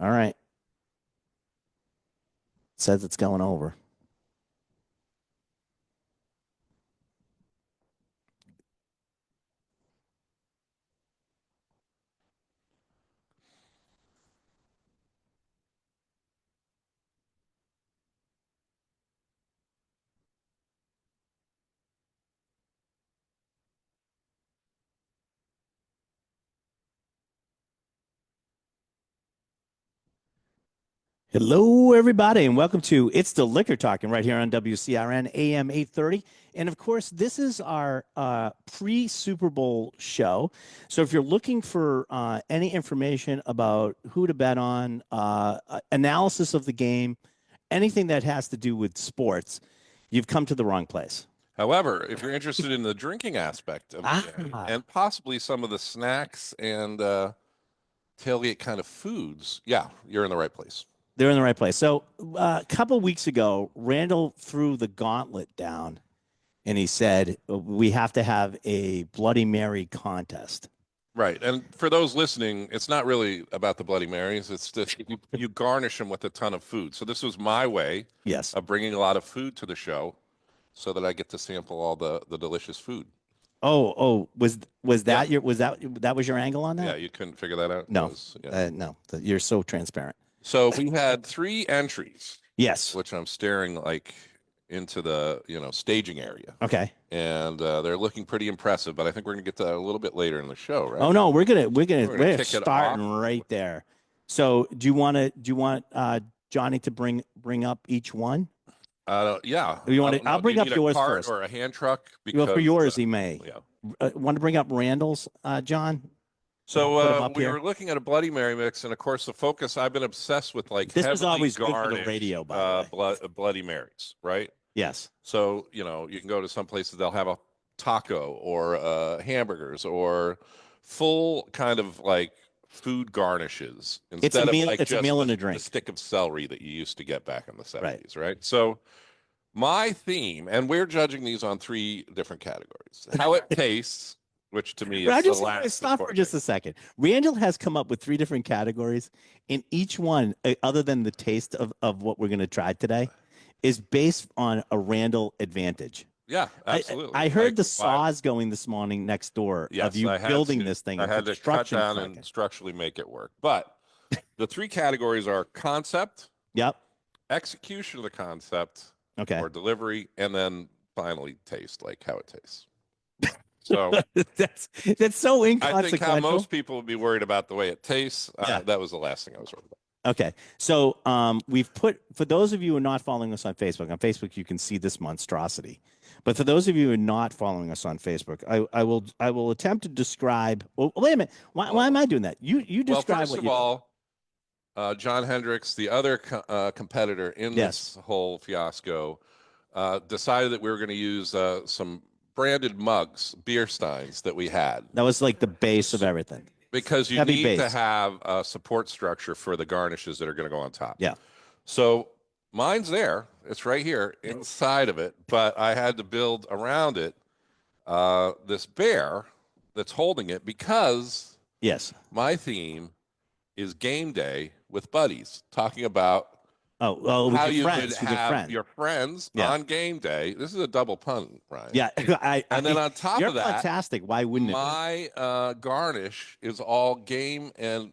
All right. Says it's going over. Hello, everybody, and welcome to It's the Liquor Talking right here on WCRN AM 830. And of course, this is our pre-Super Bowl show. So if you're looking for any information about who to bet on, analysis of the game, anything that has to do with sports, you've come to the wrong place. However, if you're interested in the drinking aspect of the game Ah, and possibly some of the snacks and tailgate kind of foods, yeah, you're in the right place. they're in the right place. So a couple weeks ago, Randall threw the gauntlet down and he said, we have to have a Bloody Mary contest. Right. And for those listening, it's not really about the Bloody Marys. It's just you garnish them with a ton of food. So this was my way Yes. of bringing a lot of food to the show so that I get to sample all the delicious food. Oh, was that Yeah. your that was your angle on Yeah, that? you couldn't figure that out? No, It was, yeah. no. You're so transparent. So we had 3 entries, Yes. which I'm staring like into the, staging area. Okay. And they're looking pretty impressive, but I think we're going to get to that a little bit later in the show, right? Oh no, we're We're gonna we're kick it starting off. right there. So do you want Johnny to bring up each one? Yeah. You want to? No, I'll do bring you up need a yours cart first. or a hand truck? Well, for yours, Because he may. yeah. Want to bring up Randall's, John? Put him So up we here. were looking at a Bloody Mary mix, and of course, the focus. I've been obsessed with like This is heavily always good for the garnished radio, by the way. Bloody Marys, right? Yes. So you can go to some places they'll have a taco or hamburgers or full kind of like food garnishes It's a instead of meal. like It's a just meal and a the drink. stick of celery that you used to get back in the Right. 70s, right? So my theme, and we're judging these on 3 different categories: how it tastes, which to me But I is the just want to last stop for just a second. Randall has come up with 3 different categories, and each one, other than the taste of what we're going to try today, is based on a Randall advantage. Yeah, absolutely. I heard Like, the saws going this morning next door yes, of you I had building to, this thing. I had to cut construction down fucking. and structurally make it work. But the 3 categories are concept, Yep. execution of the concept, Okay. or delivery, and then finally taste, like how it tastes. So that's so I inconsequential. think how most people would be worried about the way it tastes. Yeah. That was the last thing I was worried about. Okay. So we've put, for those of you who are not following us on Facebook you can see this monstrosity. But for those of you who are not following us on Facebook, I will attempt to describe. Oh, wait a minute. Why am I doing that? You describe first what of you all, John Hendricks, the other competitor in this whole fiasco, decided that we were going to use some branded mugs, beer steins that we had. That was like the base of everything. Because you Heavy need base. to have a support structure for the garnishes that are going to go on top. Yeah. So mine's there. It's right here inside of it, but I had to build around it this bear that's holding it because Yes. my theme is game day with buddies, talking about Oh, how with you your would friends, with your have friend. your friends Yeah. on game day. This is a double pun, Ryan. Yeah. And then on top you're of that, fantastic. Why wouldn't it? my garnish is all game and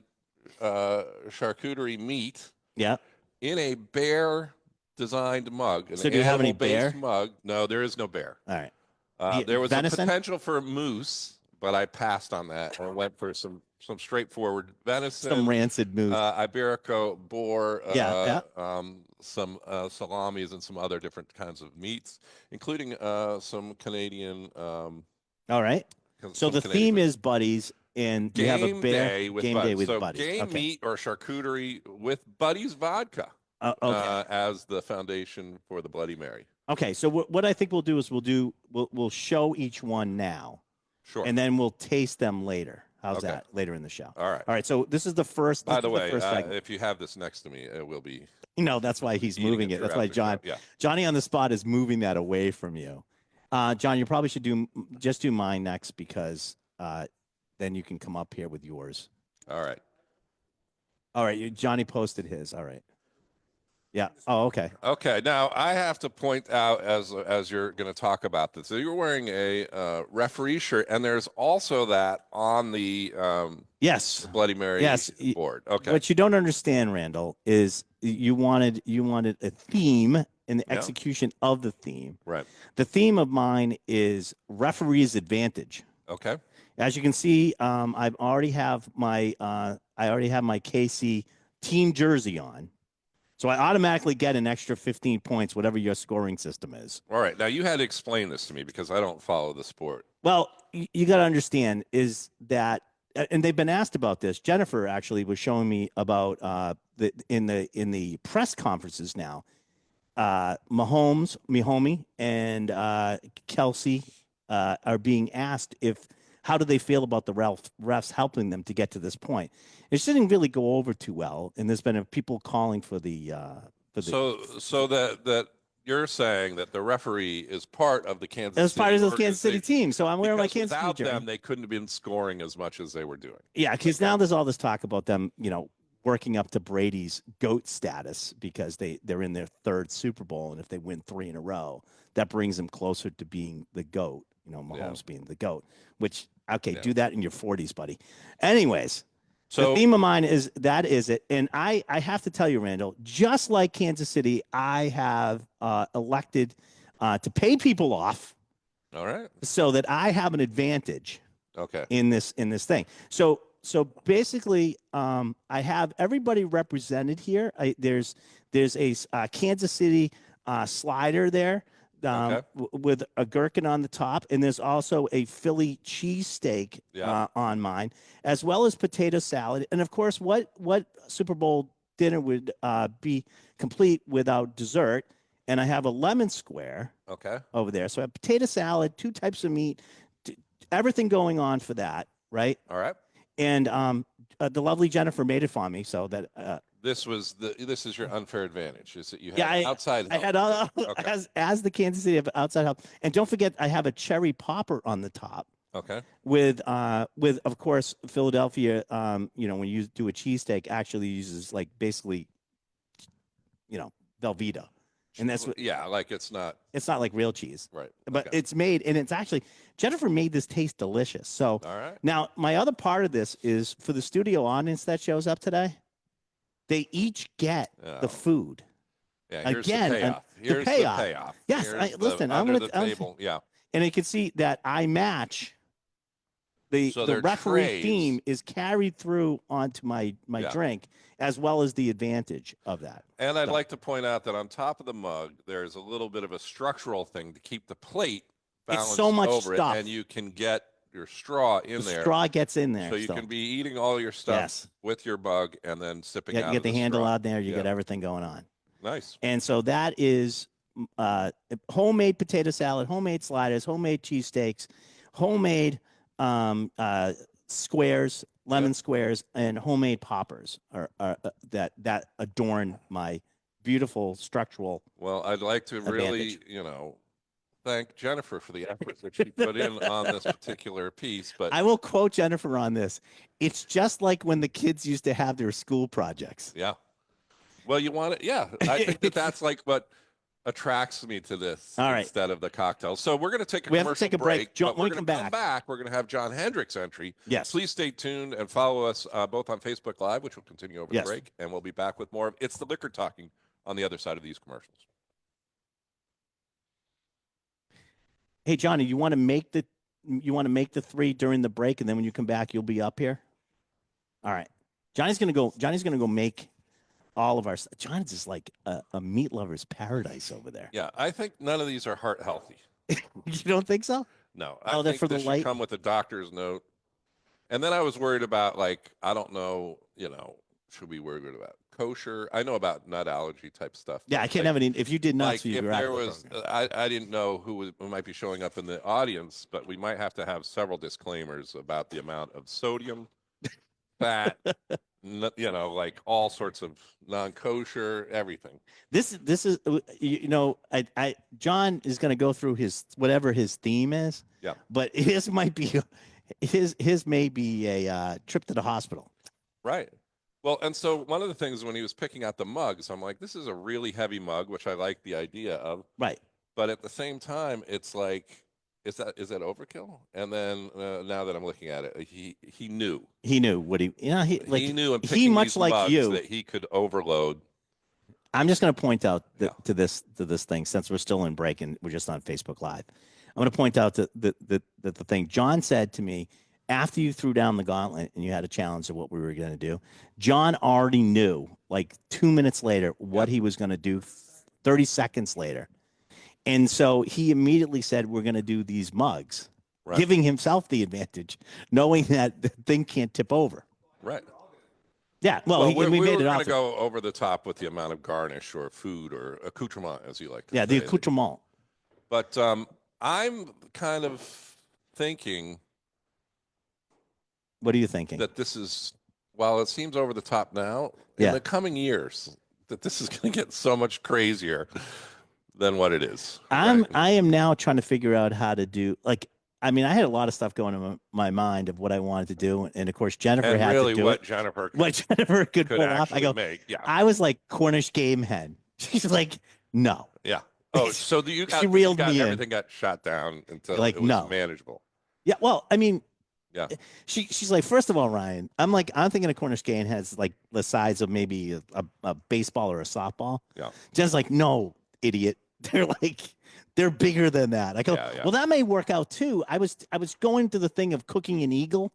charcuterie meat. Yeah. In a bear designed mug. So do you have any bear? Mug. No, there is no bear. All right. There was venison? a potential for moose, but I passed on that and went for some straightforward venison, Some rancid moose. Iberico, boar, some salamis, and some other different kinds of meats, including some Canadian. All right. So the Canadian theme meat. is buddies, and you have a bear day with game buddies. day with So buddies. game Okay. meat or charcuterie with buddies vodka. Okay. As the foundation for the Bloody Mary. Okay. So what I think we'll do is we'll show each one now, Sure. and then we'll taste them later. How's Okay. that later in the show? All right. All right. So this is the first. By the way, first segment. if you have this next to me, it will be. No, that's why he's moving it. That's why Johnny on the spot is moving that away from you. John, you probably should do mine next because then you can come up here with yours. All right. All right, Johnny posted his. All right. Yeah. Oh, okay. Okay. Now I have to point out as you're going to talk about this, so you're wearing a referee shirt, and there's also that on the Yes. Bloody Mary Yes. board. Okay. What you don't understand, Randall, is you wanted a theme and the Yeah. execution of the theme. Right. The theme of mine is referee's advantage. Okay. As you can see, I already have my KC team jersey on. So I automatically get an extra 15 points, whatever your scoring system is. All right. Now you had to explain this to me because I don't follow the sport. Well, you got to understand is that, and they've been asked about this. Jennifer actually was showing me about in the press conferences now. Mahomie, and Kelsey are being asked how do they feel about the refs helping them to get to this point. It didn't really go over too well, and there's been people calling for the so that you're saying that the referee is part of the Kansas as part City of the Kansas City team. So I'm wearing my Kansas City without jersey. them, they couldn't have been scoring as much as they were doing. Yeah, because now there's all this talk about them, working up to Brady's GOAT status because they're in their third Super Bowl, and if they win 3 in a row, that brings them closer to being the GOAT. Mahomes being the GOAT. Which do that in your 40s, buddy. Anyways. So the theme of mine is it. And I have to tell you, Randall, just like Kansas City, I have elected to pay people off. All right. So that I have an advantage. Okay. In this thing. So basically, I have everybody represented here. There's a Kansas City slider there. With a gherkin on the top, and there's also a Philly cheesesteak on mine, as well as potato salad, and of course, what Super Bowl dinner would be complete without dessert? And I have a lemon square over there, so I have potato salad, 2 types of meat, everything going on for that, right? All right. And the lovely Jennifer made it for me, so that. This is your unfair advantage. Is that you had outside help? I had as the Kansas City outside help, and don't forget I have a cherry popper on the top. Okay. With of course Philadelphia. When you do a cheesesteak, actually uses like basically, Velveeta, and that's what. Yeah, like it's not like real cheese, right? But it's made, and it's actually Jennifer made this taste delicious. So all right. Now my other part of this is for the studio audience that shows up today. They each get the food. Yeah, here's the payoff. Here's the payoff. Yes, listen, I'm going to table. Yeah, and you can see that I match the referee theme is carried through onto my drink, as well as the advantage of that. And I'd like to point out that on top of the mug, there's a little bit of a structural thing to keep the plate balanced it's so much over stuff. it, and you can get your straw in there. Straw gets in there, so you can be eating all your stuff with your mug and then sipping out. You get the handle straw. out there. You get everything going on. Nice. And so that is homemade potato salad, homemade sliders, homemade cheesesteaks, homemade squares, lemon squares, and homemade poppers that adorn my beautiful structural. Well, I'd like to advantage. really, thank Jennifer for the effort that she put in on this particular piece. But I will quote Jennifer on this. It's just like when the kids used to have their school projects. Yeah. Well, you want it. Yeah. I think that's like what attracts me to this instead of the cocktail. So we're going to take a commercial break. John, when we come back, we're going to have John Hendrick's entry. Yes. Please stay tuned and follow us both on Facebook Live, which will continue over the break. And we'll be back with more of It's the Liquor Talking on the other side of these commercials. Hey, Johnny, you want to make the 3 during the break, and then when you come back, you'll be up here. All right, Johnny's gonna go make all of our. John's is like a meat lover's paradise over there. Yeah, I think none of these are heart healthy. You don't think so? No, I think for this should come with a doctor's note. And then I was worried about I don't know, should we worry about kosher? I know about nut allergy type stuff. Yeah, I can't have any. If you did nuts, if there was, I didn't know who might be showing up in the audience, but we might have to have several disclaimers about the amount of sodium, fat, all sorts of non-kosher, everything. This is, John is going to go through whatever his theme is. Yeah. But his may be a trip to the hospital. Right. Well, and so one of the things when he was picking out the mugs, I'm like, this is a really heavy mug, which I like the idea of. Right. But at the same time, it's like, is that overkill? And then now that I'm looking at it, he knew. He knew what He knew in he picking much these like mugs you. that he could overload. I'm just going to point out Yeah. to this thing, since we're still in break and we're just on Facebook Live. I'm going to point out that the thing John said to me after you threw down the gauntlet and you had a challenge of what we were going to do. John already knew, like 2 minutes later, what he was going to do 30 seconds later. And so he immediately said, we're going to do these mugs, Right. giving himself the advantage, knowing that the thing can't tip over. Right. Yeah, well, we we made were it going off. to go over the top with the amount of garnish or food or accoutrement, as you like to say. Yeah, the accoutrement. But I'm kind of thinking. What are you thinking? That this is, while it seems over the top now, in the coming years, that this is going to get so much crazier than what it is. I am now trying to figure out how to do, like, I mean, I had a lot of stuff going in my mind of what I wanted to do, and of course Jennifer had to do what it. Jennifer could pull off. I go, make. Yeah. I was like Cornish game hen. She's like, no. Yeah. Oh, so she reeled me in. Everything got shot down until like, it was no. manageable. Yeah. Well, I mean, yeah. She's like, first of all, Ryan, I'm thinking a Cornish game has like the size of maybe a baseball or a softball. Yeah. Jen's like, no, idiot. They're bigger than that. I go, well, that may work out too. I was going to the thing of cooking an eagle,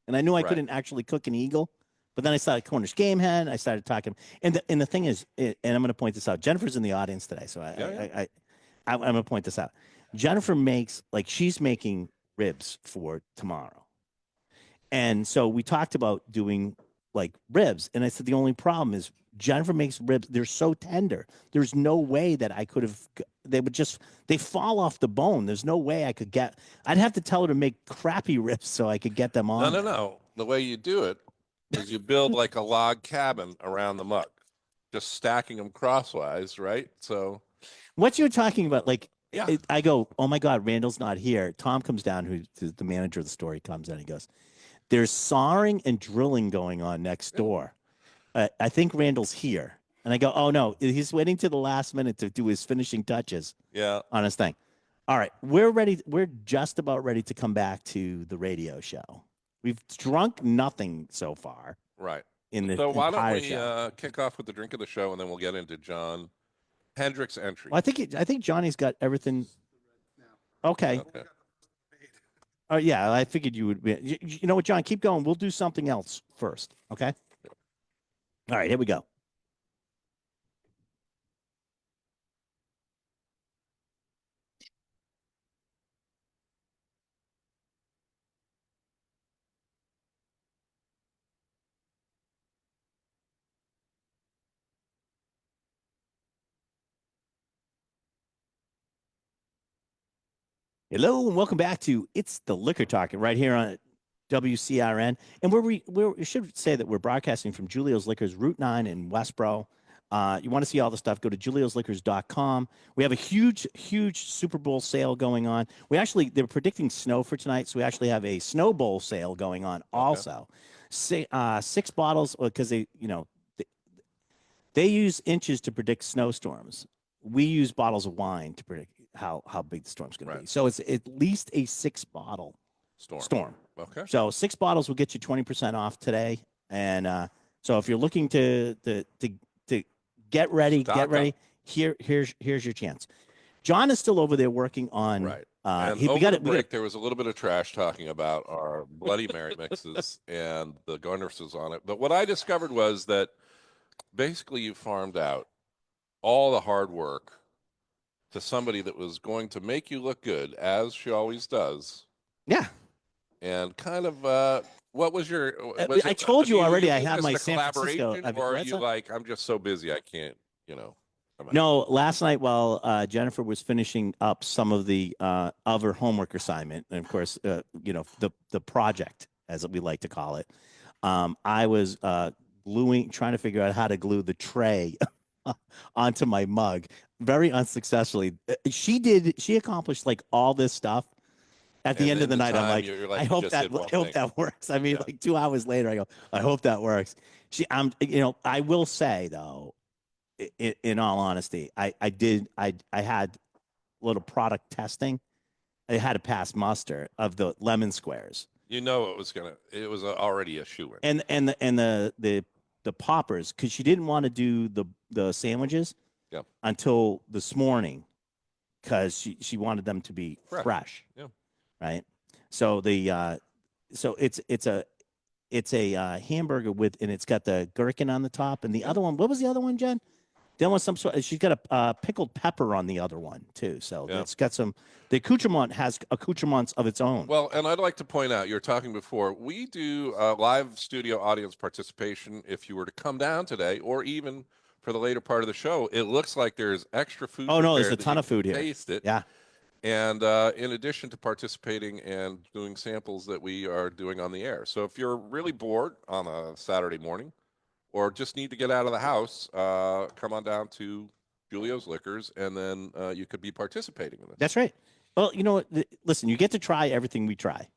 and I knew I couldn't actually cook an eagle, but then I started Cornish game hen. I started talking, and the thing is, and I'm going to point this out. Jennifer's in the audience today, so I'm going to point this out. Jennifer makes, like, she's making ribs for tomorrow, and so we talked about doing like ribs, and I said the only problem is Jennifer makes ribs. They're so tender. There's no way that I could have. They fall off the bone. There's no way I could get. I'd have to tell her to make crappy ribs so I could get them on. No. The way you do it is you build like a log cabin around the mug, just stacking them crosswise, right? So, what you're talking about, like, I go, oh my God, Randall's not here. Tom comes down, who's the manager of the store. He comes in, he goes, there's sawing and drilling going on next door. I think Randall's here. And I go, oh, no, he's waiting to the last minute to do his finishing touches on his thing. All right, we're ready. We're just about ready to come back to the radio show. We've drunk nothing so far. Right. So why don't we kick off with the drink of the show, and then we'll get into John Hendrick's entry. Well, I think Johnny's got everything. Okay. Yeah, I figured you would be. You know what, John? Keep going. We'll do something else first. Okay. All right, here we go. Hello and welcome back to It's the Liquor Talking right here on WCRN. And we should say that we're broadcasting from Julio's Liquors, Route 9 in Westboro. You want to see all the stuff, go to juliosliquors.com. We have a huge Super Bowl sale going on. They're predicting snow for tonight, so we actually have a Snow Bowl sale going on also. 6 bottles, because they use inches to predict snowstorms. We use bottles of wine to predict how big the storm's going to be. So it's at least a 6-bottle storm. Okay. So 6 bottles will get you 20% off today. And so if you're looking to get ready, here's your chance. John is still over there working on. Right. There was a little bit of trash talking about our Bloody Mary mixes and the garnishes on it. But what I discovered was that basically you farmed out all the hard work to somebody that was going to make you look good, as she always does. Yeah. And kind of, what was your? I told you already. I had my San Francisco. Or are you like, I'm just so busy, I can't, No, last night while Jennifer was finishing up some of the of her homework assignment, and of course, the project, as we like to call it, I was trying to figure out how to glue the tray onto my mug very unsuccessfully. She accomplished like all this stuff at the end of the night, I'm like, you're I hope that works. I mean, like 2 hours later, I go, I hope that works. I will say though, in all honesty, I had a little product testing. I had to pass muster of the lemon squares. It was already a shoo-in. And the poppers, because she didn't want to do the sandwiches until this morning, because she wanted them to be fresh. Yeah. Right. So it's a hamburger and it's got the gherkin on the top, and the other one. What was the other one, Jen? Then was some sort. She's got a pickled pepper on the other one too. So it's got some. The accoutrement has accoutrements of its own. Well, and I'd like to point out, you were talking before, we do live studio audience participation. If you were to come down today, or even for the later part of the show, it looks like there's extra food. Oh no, there's a ton of food here. Taste it. Yeah. And in addition to participating and doing samples that we are doing on the air. So if you're really bored on a Saturday morning, or just need to get out of the house, come on down to Julio's Liquors, and then you could be participating in this. That's right. Well, you know what? Listen, you get to try everything we try.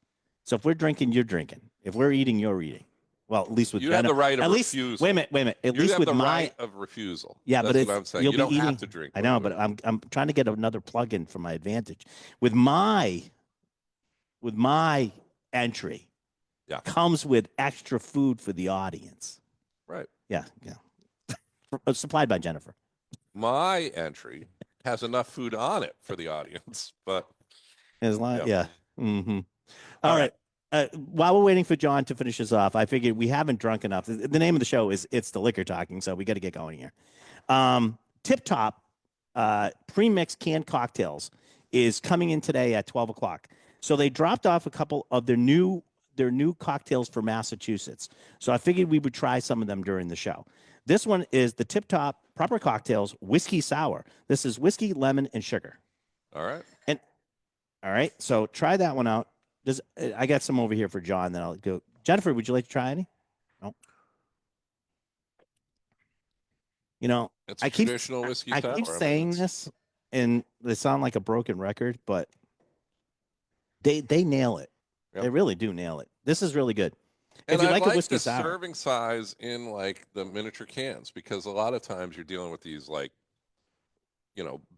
So if we're drinking, you're drinking. If we're eating, you're eating. Well, at least with you have the right of refusal. Wait a minute. At least with my right of refusal. Yeah, that's but what I'm saying. You don't have to drink. I know, but I'm trying to get another plug-in for my advantage. With my entry, comes with extra food for the audience. Right. Yeah. Supplied by Jennifer. My entry has enough food on it for the audience, but Mm-hmm. All right. While we're waiting for John to finish us off, I figured we haven't drunk enough. The name of the show is It's the Liquor Talking, so we got to get going here. Tip Top pre-mixed canned cocktails is coming in today at 12 o'clock. So they dropped off a couple of their new cocktails for Massachusetts. So I figured we would try some of them during the show. This one is the Tip Top Proper Cocktails Whiskey Sour. This is whiskey, lemon, and sugar. All right. All right. So try that one out. I got some over here for John. Then I'll go. Jennifer, would you like to try any? No. It's traditional whiskey sour. I keep saying this, and they sound like a broken record, but they nail it. Yep. They really do nail it. This is really good. And if you like a whiskey the sour, serving size in like the miniature cans, because a lot of times you're dealing with these like,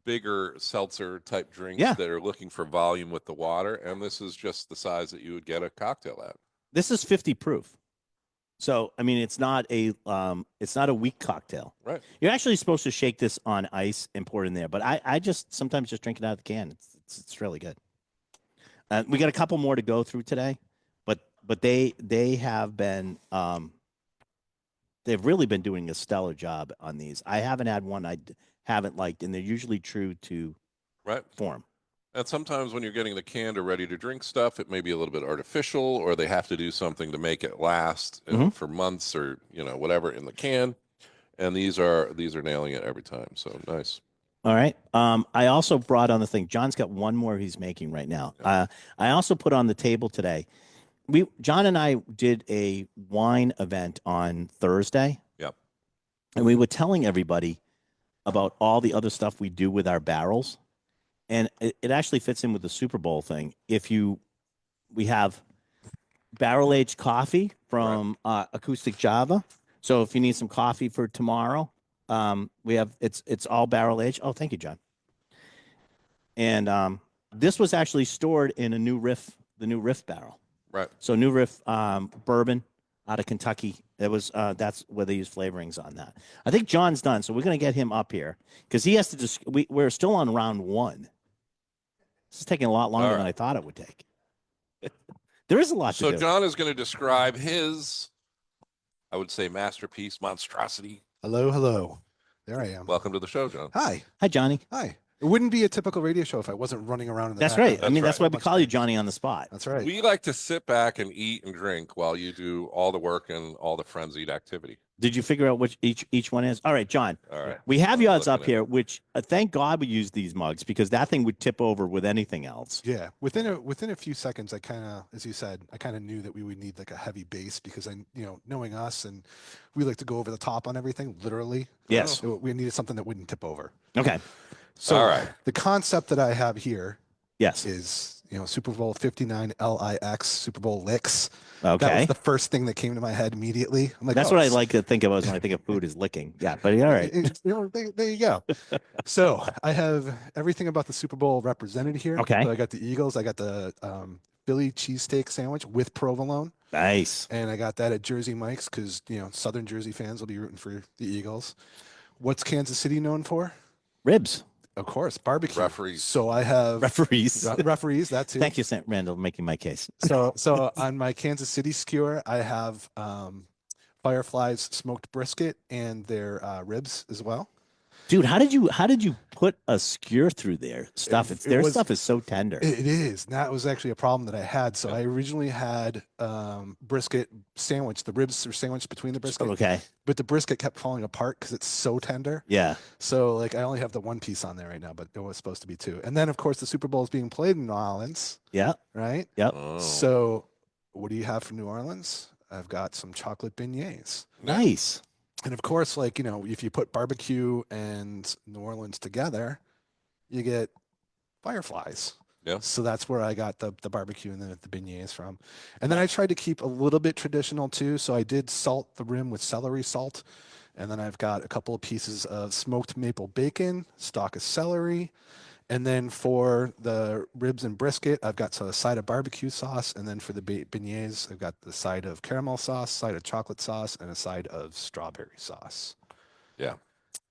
bigger seltzer type drinks that are looking for volume with the water, and this is just the size that you would get a cocktail at. This is 50 proof. So, I mean, it's not a weak cocktail. Right. You're actually supposed to shake this on ice and pour it in there, but I just sometimes just drink it out of the can. It's really good. We got a couple more to go through today, but they have been they've really been doing a stellar job on these. I haven't had one I haven't liked, and they're usually true to form. And sometimes when you're getting the canned or ready to drink stuff, it may be a little bit artificial, or they have to do something to make it last for months, or whatever in the can. And these are nailing it every time. So nice. All right. I also brought on the thing. John's got one more he's making right now. I also put on the table today. John and I did a wine event on Thursday. Yep. And we were telling everybody about all the other stuff we do with our barrels. And it actually fits in with the Super Bowl thing. We have barrel aged coffee from Acoustic Java. So if you need some coffee for tomorrow, we have it's all barrel aged. Oh, thank you, John. And this was actually stored in the new Riff barrel. Right. So New Riff bourbon out of Kentucky. That's where they use flavorings on that. I think John's done, so we're going to get him up here because he has to we're still on round one. This is taking a lot longer than I thought it would take. There is a lot to do. So John is going to describe his, I would say, masterpiece, monstrosity. Hello. There I am. Welcome to the show, John. Hi, Johnny. Hi. It wouldn't be a typical radio show if I wasn't running around in the That's background. right. That's why we call you Johnny on the spot. That's right. We like to sit back and eat and drink while you do all the work and all the frenzied activity. Did you figure out which each one is? All right, John. All right. We have yours up here, which thank God we use these mugs because that thing would tip over with anything else. Yeah. Within a few seconds, I kind of, as you said, I kind of knew that we would need like a heavy base because knowing us, and we like to go over the top on everything, literally. Yes. So we needed something that wouldn't tip over. Okay. So all right. The concept that I have here is, Super Bowl 59 LIX, Super Bowl licks. Okay. That was the first thing that came to my head immediately. I'm like, That's what I like to think of when I think of food is licking. Yeah, but all right. There you go. So I have everything about the Super Bowl represented here. Okay. So I got the Eagles. I got the Philly cheesesteak sandwich with provolone. Nice. And I got that at Jersey Mike's because, Southern Jersey fans will be rooting for the Eagles. What's Kansas City known for? Ribs. Of course, barbecue. Referees. So I have Referees. Referees, that too. Thank you, St. Randall, making my case. So on my Kansas City skewer, I have Firefly's smoked brisket and their ribs as well. Dude, how did you put a skewer through their stuff? Their stuff is so tender. It is. That was actually a problem that I had. So I originally had brisket sandwich. The ribs are sandwiched between the brisket. Okay. But the brisket kept falling apart because it's so tender. Yeah. So I only have the one piece on there right now, but it was supposed to be two. And then of course the Super Bowl is being played in New Orleans. Yeah. Right. Yep. Oh. So what do you have from New Orleans? I've got some chocolate beignets. Nice. And of course, if you put barbecue and New Orleans together, you get fireflies. Yeah. So that's where I got the barbecue and the beignets from. And then I tried to keep a little bit traditional too. So I did salt the rim with celery salt. And then I've got a couple of pieces of smoked maple bacon, stalk of celery. And then for the ribs and brisket, I've got a side of barbecue sauce. And then for the beignets, I've got the side of caramel sauce, side of chocolate sauce, and a side of strawberry sauce. Yeah.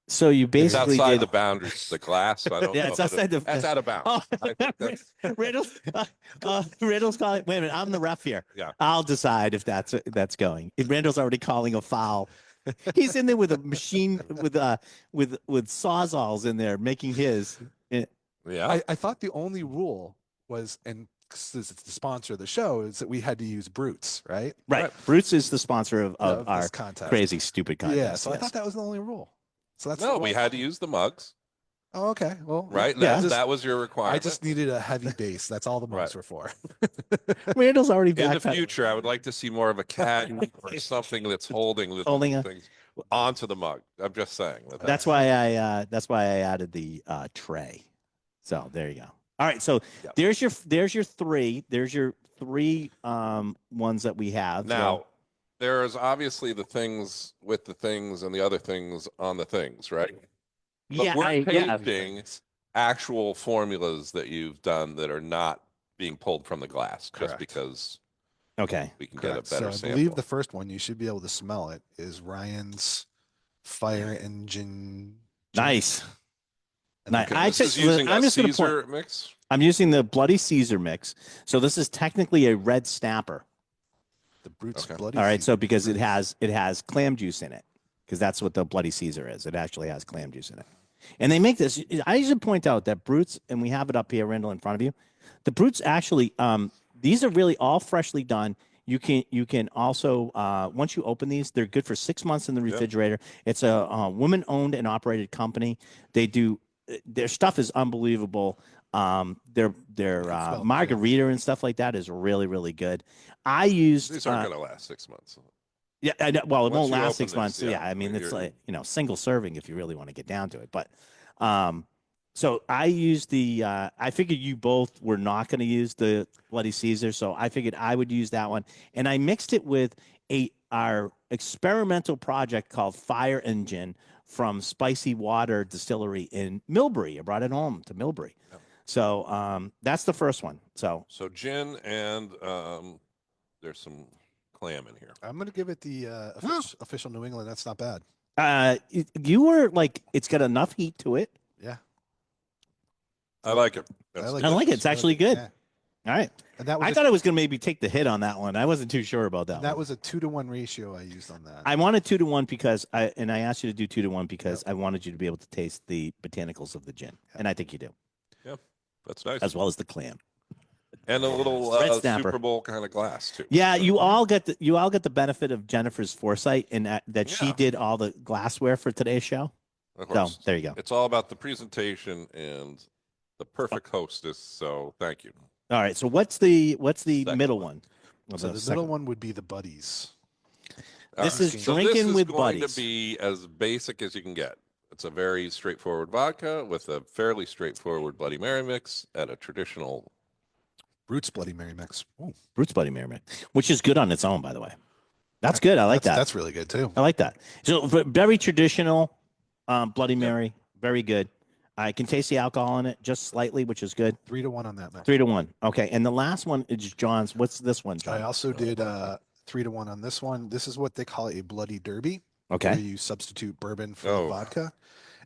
So you It's basically outside did the boundaries, the glass. So I don't Yeah, know it's if outside the- That's out of bounds. Oh, I think that's- Randall's calling. Wait a minute, I'm the ref here. Yeah. I'll decide if that's going. Randall's already calling a foul. He's in there with a machine with sawzalls in there making his. yeah. I thought the only rule was, and since it's the sponsor of the show, is that we had to use Brutes, right? Right. Bruce is the sponsor of Of our this contest. crazy stupid contest. Yeah, so I yes. thought that was the only rule. So that's No, we had to use the mugs, Oh, okay. Well, right? Yeah. That was your I requirement. just needed a heavy base. That's all the mugs Right. were for. Randall's already In the backpedaled. future, I would like to see more of a cat or something that's holding the Holding a- things onto the mug. I'm just saying. That's why I added the tray. So there you go. All right. So Yep. there's your three. There's your three ones that we have. Now, there's obviously the things with the things and the other things on the things, right? But yeah, we're yeah. tasting actual formulas that you've done that are not being pulled from the glass just Correct. because Okay. we can Correct. get a better so I sample. believe the first one, you should be able to smell it, is Ryan's fire engine. Nice. And Nice. then- I This is just- using I'm a just gonna point- Caesar mix. I'm using the Bloody Caesar mix. So this is technically a red snapper. the Brutes Okay. bloody. All right. So Caesar. because it has clam juice in it, because that's what the Bloody Caesar is. It actually has clam juice in it. And they make this. I should point out that Brutes, and we have it up here, Randall, in front of you. The Brutes actually, these are really all freshly done. You can also once you open these, they're good for 6 months in the refrigerator. It's a woman-owned and operated company. They do their stuff is unbelievable. Their smell it, margarita and stuff like that is really, really good. I used These aren't going to last 6 months. yeah, I know, well, it Once won't you last open 6 this, months. So, yeah, yeah, I mean, it's you're- like, single serving if you really want to get down to it. But so I used the I figured you both were not going to use the Bloody Caesar, so I figured I would use that one. And I mixed it with our experimental project called Fire Engine from Spicy Water Distillery in Millbury. I brought it home to Millbury. Yeah. So that's the first one. So So gin and there's some clam in here. I'm gonna give it the official New England. That's not bad. you were like, it's got enough heat to it. Yeah, I like it. I That's- like I like it. It's actually good. Yeah. All right. And that was I thought I was going to maybe take the hit on that one. I wasn't too sure about that. that one. was a 2-to-1 ratio I used on that. I wanted 2-to-1 because I asked you to do 2-to-1 because I wanted you to be able to taste the botanicals of the gin, and I think you do, That's nice. as well as the clam. And a little Red snapper. Super Bowl kind of glass too. Yeah, you all get the benefit of Jennifer's foresight in that she Yeah. did all the glassware for today's show. Of So course. there you go. It's all about the presentation and the perfect hostess. So thank you. All right. So what's the Second middle one. one? So the middle one would be the Buddies. This All is So drinking this is with going buddies. to be as basic as you can get. It's a very straightforward vodka with a fairly straightforward Bloody Mary mix at a traditional Roots Bloody Mary mix. Ooh. Roots Bloody Mary mix, which is good on its own, by the way. That's good. I like that. That's really good too. I like that. So very traditional Bloody Mary. Very good. I can taste the alcohol in it just slightly, which is good. 3-1 on that mix. 3-1. Okay. And the last one is John's. What's this one, John? I also did 3-1 on this one. This is what they call a Bloody Derby. Okay. Where you substitute bourbon for vodka.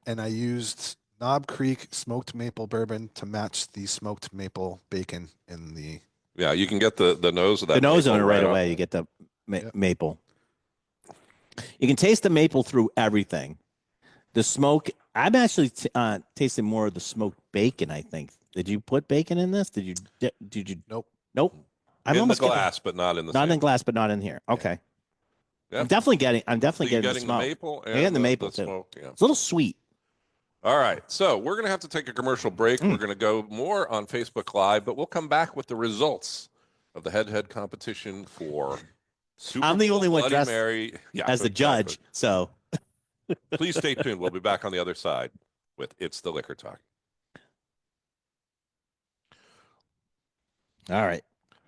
And I used Knob Creek smoked maple bourbon to match the smoked maple bacon in the. Yeah, you can get the nose of that. The nose on it right off. away. You get the maple. You can taste the maple through everything. The smoke. I'm actually tasting more of the smoked bacon. I think. Did you put bacon in this? Did you? Nope. I'm in almost the glass, but not in the. Not in glass, but not in here. Okay. Yeah. I'm definitely getting the smoke. Maple and getting the maple too. Smoke, yeah. It's a little sweet. All right, so we're going to have to take a commercial break. We're going to go more on Facebook Live, but we'll come back with the results of the head-to-head competition for Super I'm the only one Bloody dressed Mary. Yeah, as the judge, so please stay tuned. We'll be back on the other side with It's the Liquor Talk. All right.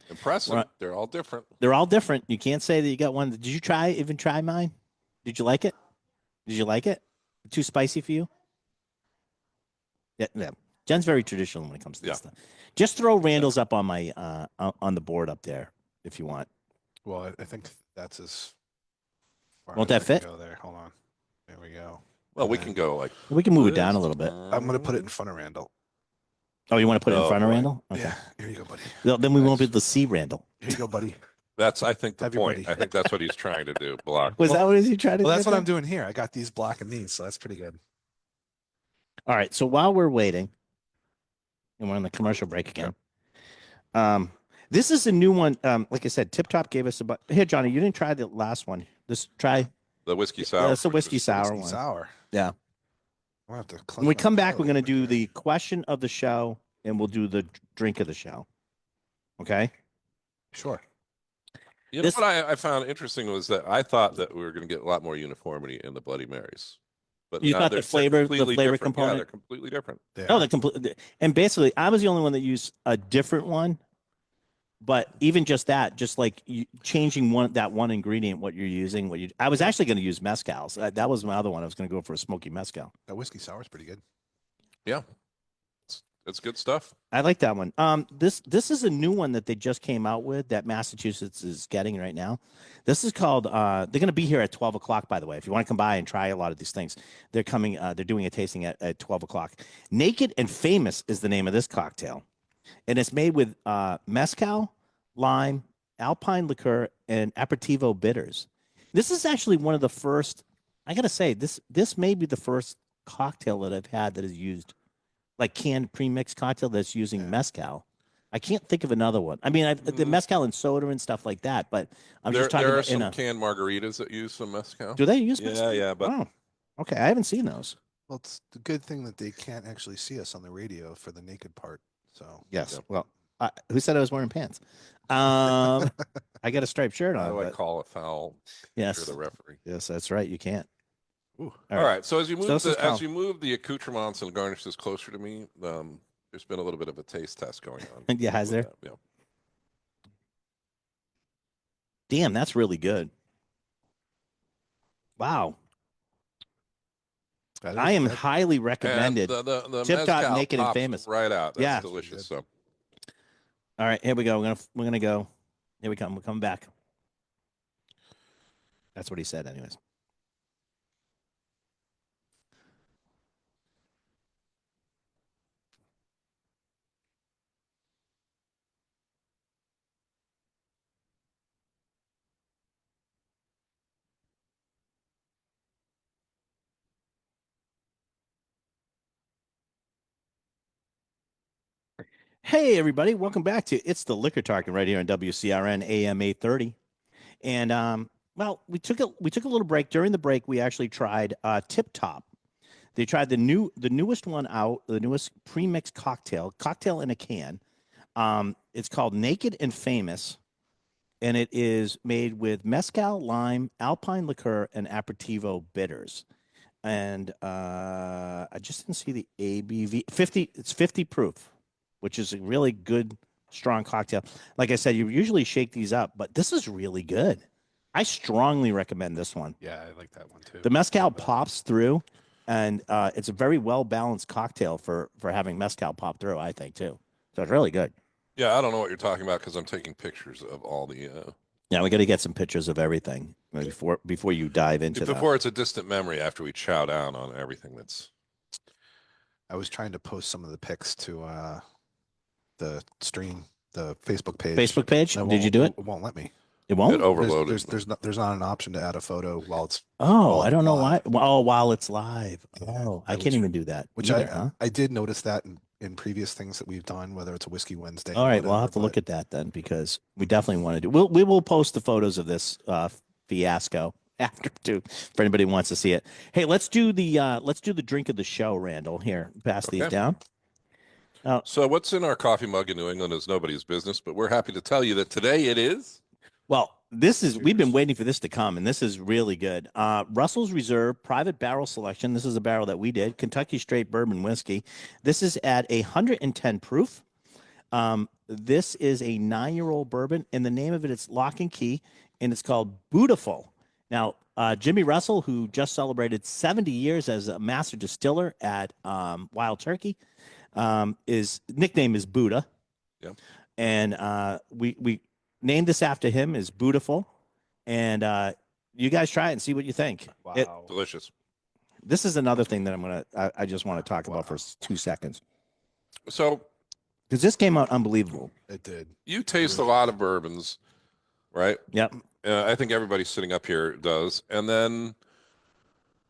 Impressive. They're all different. They're all different. You can't say that you got one. Did you even try mine? Did you like it? Too spicy for you? Yeah. Jen's very traditional when it comes to this stuff. Just throw Randall's up on my on the board up there if you want. Well, I think that's as far Won't as that fit? Go there. Hold on. There we go. Well, we can go like. We can move it down a little bit. I'm going to put it in front of Randall. Oh, you want to put it in front of Randall? Okay. Yeah. Here you go, buddy. Well, then we won't be able to see Randall. Here you go, buddy. That's, I think, the Everybody. point. I think that's what he's trying to do. Block. Was that what he tried to do? Well, that's what I'm doing here. I got these blocking these, so that's pretty good. All right. So while we're waiting, and we're on the commercial break again. This is a new one. Like I said, Tip Top gave us here, Johnny. You didn't try the last one. Try the whiskey sour. That's a whiskey sour one. Sour. Yeah. I'll have to when we come back, we're going to do the question of the show, and we'll do the drink of the show. Okay. Sure. You know what I found interesting was that I thought that we were going to get a lot more uniformity in the Bloody Marys. But you thought the flavor component? Yeah, they're completely different. No, they're completely. And basically, I was the only one that used a different one. But even just that, just like changing that one ingredient, what you're using, I was actually going to use mezcal. So that was my other one. I was going to go for a smoky mezcal. That whiskey sour is pretty good. Yeah, it's good stuff. I like that one. This is a new one that they just came out with that Massachusetts is getting right now. This is called. They're going to be here at 12 o'clock. By the way, if you want to come by and try a lot of these things, they're coming. They're doing a tasting at 12 o'clock. Naked and Famous is the name of this cocktail, and it's made with mezcal, lime, alpine liqueur, and aperitivo bitters. This is actually one of the first. I got to say this may be the first cocktail that I've had that is used. Like canned pre-mixed cocktail that's using mezcal. I can't think of another one. I mean, the mezcal and soda and stuff like that, but I'm just talking about. There are some canned margaritas that use some mezcal. Do they use mezcal? Yeah, but. Oh, okay. I haven't seen those. Well, it's the good thing that they can't actually see us on the radio for the naked part. So yes. Well, who said I was wearing pants? I got a striped shirt on. How do I call a foul? Yes. The referee. Yes, that's right. You can't. All right. So as you move as you move the accoutrements and garnishes closer to me, there's been a little bit of a taste test going on. Yeah, has there? Yeah. Damn, that's really good. Wow. I am highly recommended. The Tip Top, Naked and Famous. Right out. That's delicious. So. All right, here we go. We're gonna go. Here we come. We're coming back. That's what he said, anyways. Hey, everybody. Welcome back to It's the Liquor Talking right here on WCRN AM 830. And, well, we took a little break. During the break, we actually tried Tip Top. They tried the newest one out, the newest pre-mixed cocktail in a can. It's called Naked and Famous, and it is made with mezcal, lime, alpine liqueur, and aperitivo bitters. And I just didn't see the ABV. 50. It's 50 proof, which is a really good strong cocktail. Like I said, you usually shake these up, but this is really good. I strongly recommend this one. Yeah, I like that one too. The mezcal pops through, and it's a very well balanced cocktail for having mezcal pop through. I think too. So it's really good. Yeah, I don't know what you're talking about because I'm taking pictures of all the. Yeah, we got to get some pictures of everything before you dive into that. Before it's a distant memory after we chow down on everything that's. I was trying to post some of the pics to the stream, the Facebook page. Facebook page? Did you do it? It won't let me. It won't? It overloaded. There's not an option to add a photo while it's. Oh, I don't know why. Oh, while it's live. Oh, I can't even do that. Which I did notice that in previous things that we've done, whether it's a Whiskey Wednesday. All right, well, I'll have to look at that then because we definitely want to do. We will post the photos of this fiasco after too for anybody who wants to see it. Hey, let's do the drink of the show, Randall. Here, pass these down. So what's in our coffee mug in New England is nobody's business, but we're happy to tell you that today it is. Well, we've been waiting for this to come, and this is really good. Russell's Reserve Private Barrel Selection. This is a barrel that we did. Kentucky Straight Bourbon Whiskey. This is at 110 proof. This is a 9-year-old bourbon, and the name of it's Lock and Key, and it's called B0wl. Now, Jimmy Russell, who just celebrated 70 years as a master distiller at Wild Turkey, his nickname is Buddha. Yeah. And we named this after him is B0wl. And you guys try it and see what you think. Wow. Delicious. This is another thing that I just want to talk about for 2 seconds. So, because this came out unbelievable. It did. You taste a lot of bourbons, right? Yep. I think everybody sitting up here does. And then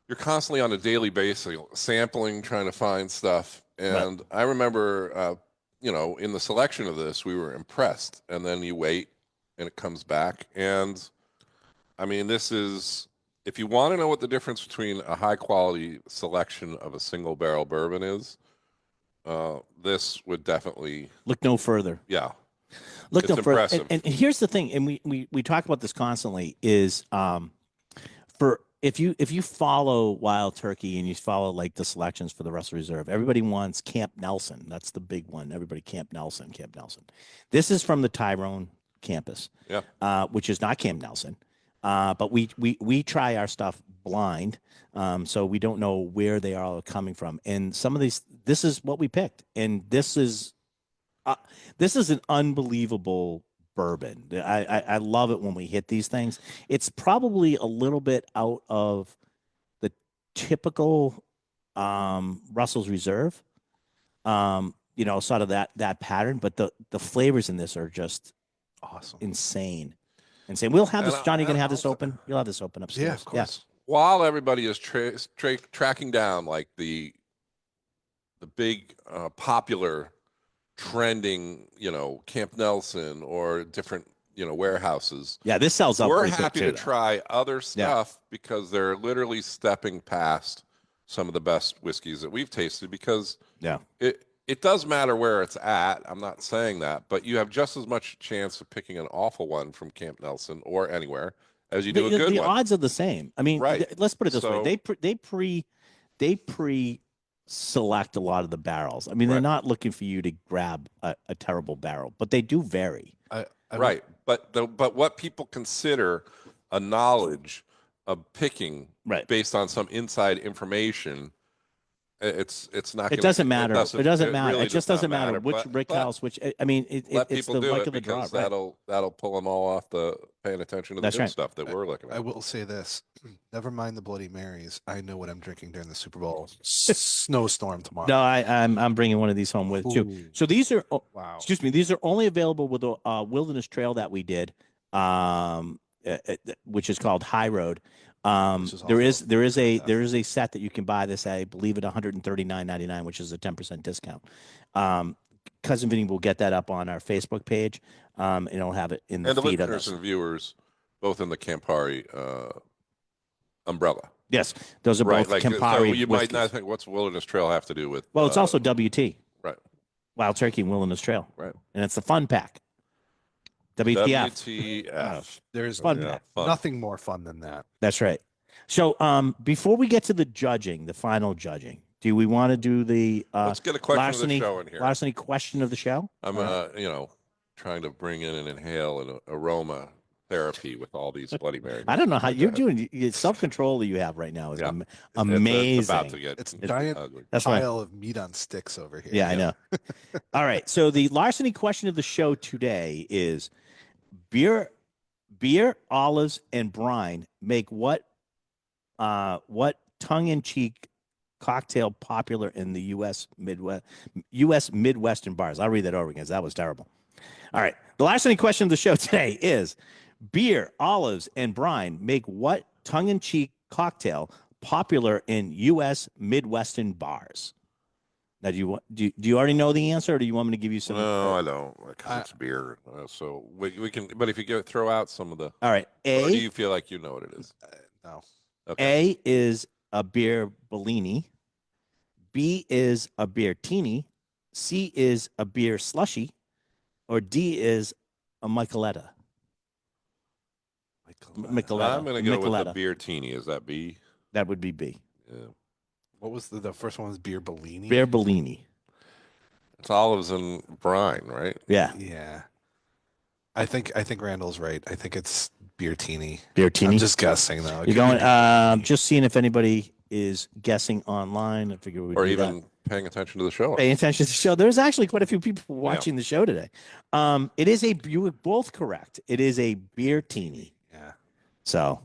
you're constantly on a daily basis sampling, trying to find stuff. And I remember, in the selection of this, we were impressed. And then you wait and it comes back. And I mean, this is, if you want to know what the difference between a high quality selection of a single barrel bourbon is, this would definitely look no further. Yeah. Look it's no further. impressive. And here's the thing, and we talk about this constantly, is for if you follow Wild Turkey and you follow like the selections for the Russell Reserve, everybody wants Camp Nelson. That's the big one. Everybody Camp Nelson. This is from the Tyrone campus, which is not Camp Nelson. But we try our stuff blind, so we don't know where they are all coming from. And some of these, this is what we picked, and this is an unbelievable bourbon. I love it when we hit these things. It's probably a little bit out of the typical Russell's Reserve, sort of that pattern. But the flavors in this are just awesome, insane. We'll have this. Johnny, you gonna have this open? You'll have this open upstairs. Yeah, of course. While everybody is tracking down like the big popular trending, Camp Nelson or different, warehouses. Yeah, this sells out. We're happy to try other stuff because they're literally stepping past some of the best whiskeys that we've tasted because it does matter where it's at. I'm not saying that, but you have just as much chance of picking an awful one from Camp Nelson or anywhere as you do a good one. The odds are the same. I mean, let's put it this way. They pre-select a lot of the barrels. I mean, they're not looking for you to grab a terrible barrel, but they do vary. But what people consider a knowledge of picking based on some inside information, it's not. It doesn't matter. It doesn't matter. Really it just doesn't matter which brick house. Which I mean, it's the luck of the draw. That'll pull them all off the paying attention to the good stuff that we're looking at. I will say this: never mind the Bloody Marys. I know what I'm drinking during the Super Bowl snowstorm tomorrow. No, I'm bringing one of these home with you. So these are excuse me. These are only available with the Wilderness Trail that we did, which is called High Road. There is a set that you can buy this at, I believe, at $139.99, which is a 10% discount. Cousin Vinny will get that up on our Facebook page, and it'll have it in the feed of us. And viewers, both in the Campari umbrella. Yes, those are both Campari. So you might not think, what's Wilderness Trail have to do with? Well, it's also WT. Right. Wild Turkey and Wilderness Trail. Right. And it's the fun pack. WTF. WTF. There's fun. Nothing more fun than that. That's right. So before we get to the judging, the final judging, do we want to do the let's get a question of the show in here. Larceny question of the show? I'm trying to bring in and inhale an aroma therapy with all these Bloody Marys. I don't know how you're doing. Self-control that you have right now is amazing. It's about to get it's a giant ugly. pile of meat on sticks over here. Yeah, I know. All right. So the larceny question of the show today is beer, olives, and brine make what tongue-in-cheek cocktail popular in the U.S. Midwestern bars? I'll read that over again because that was terrible. All right. The larceny question of the show today is beer, olives, and brine make what tongue-in-cheek cocktail popular in U.S. Midwestern bars? Now, do you already know the answer, or do you want me to give you some? No, I don't. Because it's beer. So we can. But if you throw out some of the. All right. Or do you feel like you know what it is? No. Okay. A is a beer Bellini. B is a beer teeny. C is a beer slushy. Or D is a Micheletta. Micheletta. I'm going to go with the beer teeny. Is that B? That would be B. Yeah. What was the first one? Was beer Bellini? Beer Bellini. It's olives and brine, right? Yeah. Yeah. I think Randall's right. I think it's beer teeny. Beer teeny. I'm just guessing though. You're going. Just seeing if anybody is guessing online. I figure or even paying attention to the show. Paying attention to the show. There's actually quite a few people watching the show today. It is you were both correct. It is a beer teeny. Yeah. So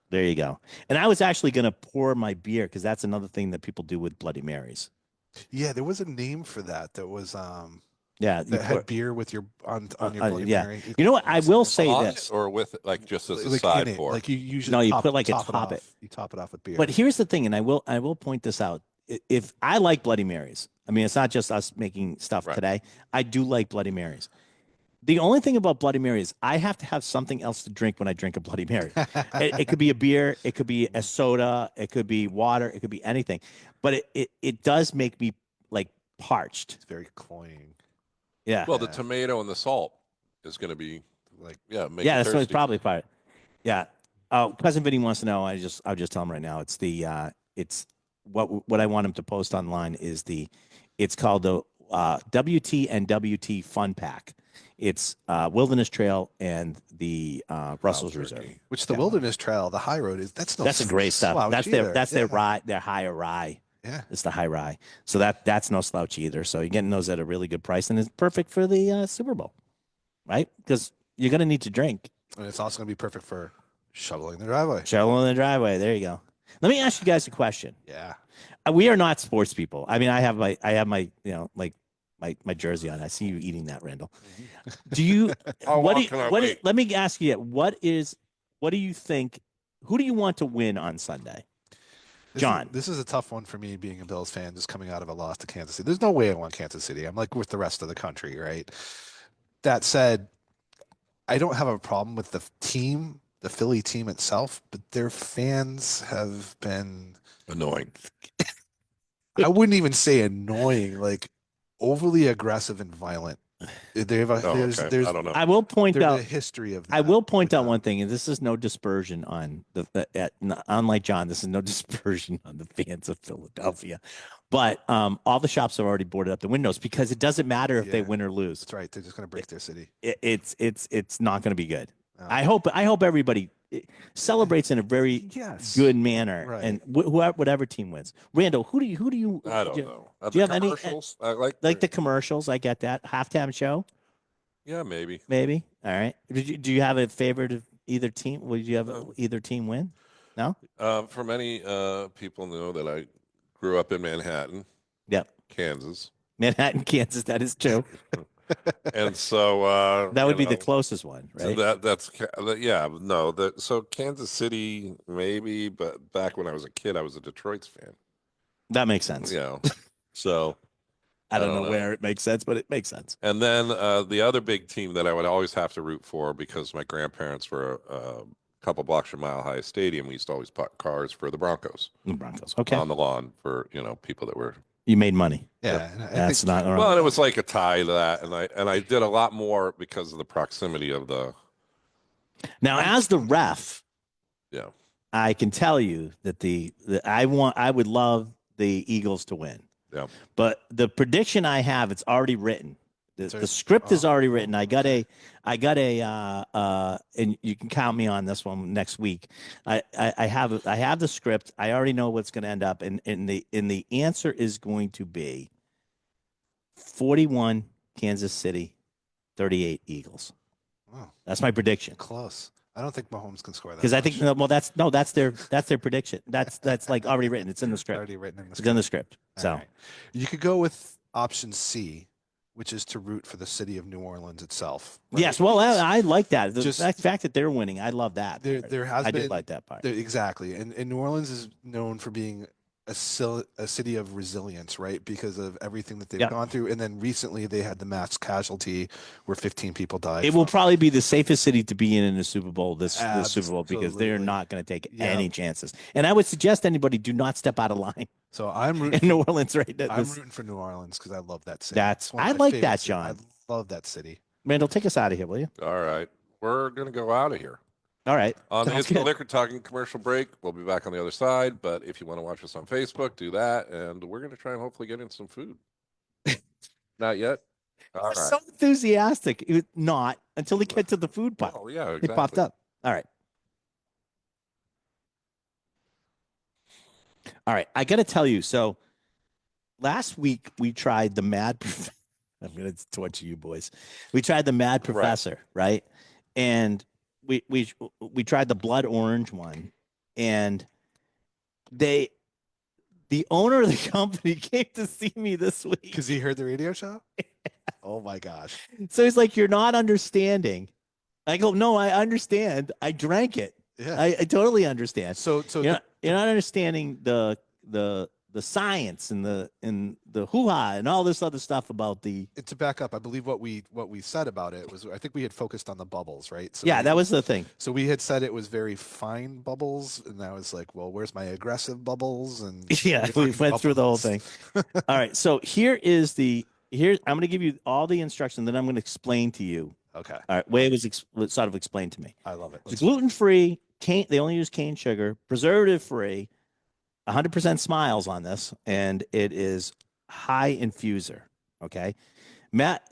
there you go. And I was actually going to pour my beer because that's another thing that people do with Bloody Marys. Yeah, there was a name for that. That was that had beer with your on your Bloody Mary. You know what? I will say this, or with like just as a side pour. Like you usually you put like top it. You top it off with beer. But here's the thing, and I will point this out. If I like Bloody Marys, I mean, it's not just us making stuff today. I do like Bloody Marys. The only thing about Bloody Mary is I have to have something else to drink when I drink a Bloody Mary. It could be a beer, it could be a soda, it could be water, it could be anything. But it does make me like parched. It's very cloying. Yeah. Well, the tomato and the salt is going to be like that's what it's probably part. Yeah. Cousin Vinny wants to know. I'll just tell him right now. It's what I want him to post online is it's called the WT and WT Fun Pack. It's Wilderness Trail and the Russell's Reserve. Which the Wilderness Trail, the high road that's a great stuff. That's their rye, their higher rye. Yeah, it's the high rye. So that's no slouch either. So you're getting those at a really good price, and it's perfect for the Super Bowl, right? Because you're gonna need to drink. And it's also gonna be perfect for shoveling the driveway. Shoveling the driveway. There you go. Let me ask you guys a question. Yeah, we are not sports people. I mean, I have my my jersey on. I see you eating that, Randall. Do you? Let me ask you. What do you think? Who do you want to win on Sunday? John. This is a tough one for me, being a Bills fan, just coming out of a loss to Kansas City. There's no way I want Kansas City. I'm like with the rest of the country, right? That said, I don't have a problem with the team, the Philly team itself, but their fans have been annoying. I wouldn't even say annoying, like overly aggressive and violent. They have there's I don't know. I will point out the history of that. I will point out one thing, and this is no dispersion on unlike John, this is no dispersion on the fans of Philadelphia. But all the shops are already boarded up the windows because it doesn't matter if they win or lose. That's right. They're just going to break their city. It's not going to be good. No. I hope everybody celebrates in a very good manner, right. And whatever team wins. Randall, who do you? I don't know. Do you have any? I like the commercials. I get that halftime show. Yeah, maybe. Maybe. All right. Do you have a favorite of either team? Would you have either team win? No. For many people know that I grew up in Manhattan. Yep. Kansas. Manhattan, Kansas. That is true. And so that would be the closest one, right? So Kansas City maybe, but back when I was a kid, I was a Detroit fan. That makes sense. Yeah. So I don't know where it makes sense, but it makes sense. And then the other big team that I would always have to root for, because my grandparents were a couple blocks from Mile High Stadium, we used to always park cars for the Broncos. The Broncos, okay, on the lawn for people that were. You made money. Yeah, that's not wrong. Well, and it was like a tie to that, and I did a lot more because of the proximity of the. Now, as the ref, yeah, I can tell you that I would love the Eagles to win. Yeah, but the prediction I have, it's already written. The script is already written. I got a, and you can count me on this one next week. I have the script. I already know what's going to end up, and the answer is going to be 41 Kansas City, 38 Eagles. Wow. That's my prediction. Close. I don't think Mahomes can score that. Because I think that's their prediction. That's like already written. It's in the script. Already written in the script. It's in the script. So right. You could go with option C, which is to root for the city of New Orleans itself. Right? Yes, well, I like that. The fact that they're winning, I love that. I did like that part. Exactly, and New Orleans is known for being a city of resilience, right? Because of everything that they've gone through. And then recently they had the mass casualty where 15 people died. It will probably be the safest city to be in the Super Bowl, this Super Bowl, because they're not going to take any chances. And I would suggest anybody do not step out of line. So I'm rooting in New Orleans right now. I'm rooting for New Orleans because I love that city. I like that, John. I love that city. Randall, take us out of here, will you? All right. We're going to go out of here. All right. On It's the Liquor Talking commercial break. We'll be back on the other side. But if you want to watch us on Facebook, do that. And we're going to try and hopefully get in some food. Not yet. All right. So enthusiastic. Not until they get to the food pile. Oh, yeah, exactly. It popped up. All right. All right. I got to tell you. So last week we tried the Mad. I'm going to torture you boys. We tried the Mad Professor, right? And we tried the blood orange one, and the owner of the company came to see me this week because he heard the radio show. Oh my gosh! So he's like, "You're not understanding." I go, "No, I understand. I drank it. Yeah, I totally understand." So you're not understanding the science and the hoo-ha and all this other stuff about the. To back up, I believe what we said about it was, I think we had focused on the bubbles, right? So that was the thing. So we had said it was very fine bubbles, and I was like, well, where's my aggressive bubbles? And we went through the whole thing. All right, so here I'm going to give you all the instruction, then I'm going to explain to you. Okay. All right, way it was sort of explained to me. I love it. It's gluten-free. They only use cane sugar, preservative-free. 100% smiles on this, and it is high infuser. Okay, Matt,